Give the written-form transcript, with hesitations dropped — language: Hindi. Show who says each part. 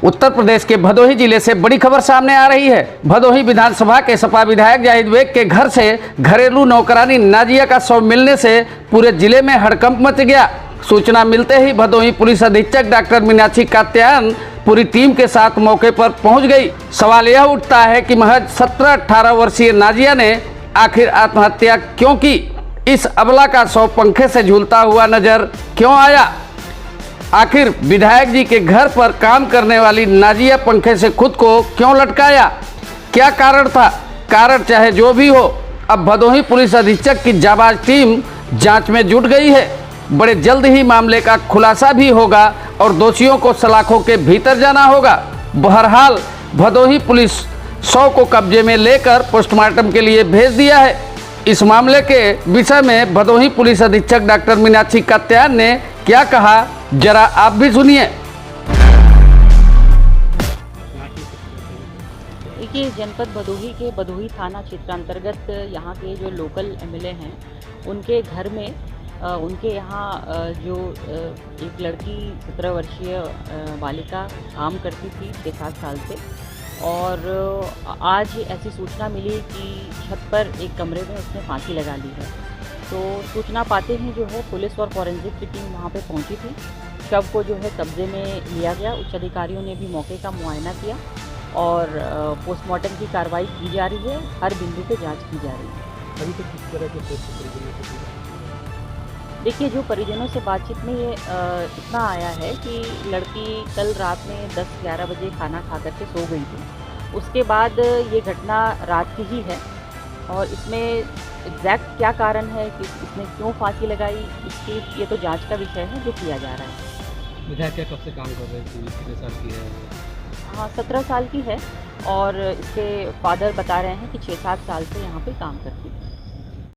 Speaker 1: उत्तर प्रदेश के भदोही जिले से बड़ी खबर सामने आ रही है। भदोही विधानसभा के सपा विधायक जाहिद बेग के घर से घरेलू नौकरानी नाजिया का शव मिलने से पूरे जिले में हड़कंप मच गया। सूचना मिलते ही भदोही पुलिस अधीक्षक डॉक्टर मीनाक्षी कात्यायन पूरी टीम के साथ मौके पर पहुंच गई। सवाल यह उठता है कि महज 17-18 वर्षीय नाजिया ने आखिर आत्महत्या क्यों की? इस अबला का शव पंखे से झूलता हुआ नजर क्यों आया? आखिर विधायक जी के घर पर काम करने वाली नाजिया पंखे से खुद को क्यों लटकाया? क्या कारण था? कारण चाहे जो भी हो, अब भदोही पुलिस अधीक्षक की जाबाज टीम जांच में जुट गई है। बड़े जल्द ही मामले का खुलासा भी होगा और दोषियों को सलाखों के भीतर जाना होगा। बहरहाल भदोही पुलिस शव को कब्जे में लेकर पोस्टमार्टम के लिए भेज दिया है। इस मामले के विषय में भदोही पुलिस अधीक्षक डॉक्टर मीनाक्षी कात्यायन ने क्या कहा, जरा आप भी सुनिए।
Speaker 2: देखिए, जनपद भदोही के भदोही थाना क्षेत्र अंतर्गत यहाँ के जो लोकल एमएलए हैं, उनके घर में उनके यहाँ जो एक लड़की 17 वर्षीय बालिका काम करती थी 6-7 साल से, और आज ऐसी सूचना मिली कि छत पर एक कमरे में उसने फांसी लगा ली है। तो सूचना पाते ही जो है पुलिस और फॉरेंसिक की टीम वहाँ पे पहुँची थी। शव को जो है कब्जे में लिया गया। उच्च अधिकारियों ने भी मौके का मुआयना किया और पोस्टमार्टम की कार्रवाई की जा रही है। हर बिंदु पे जांच की जा रही है।
Speaker 3: अभी तक किस तरह के
Speaker 2: देखिए, जो परिजनों से बातचीत में ये इतना आया है कि लड़की कल रात में 10-11 बजे खाना खा करके सो गई थी। उसके बाद ये घटना रात की ही है और इसमें एग्जैक्ट क्या कारण है कि इसने क्यों फांसी लगाई, इसकी ये तो जांच का विषय है जो किया जा रहा है।
Speaker 3: विधायक क्या कब से काम कर रहे थे? कितने साल की है?
Speaker 2: हाँ, 17 साल की है और इसके फादर बता रहे हैं कि 6-7 साल से यहाँ पे काम करती है।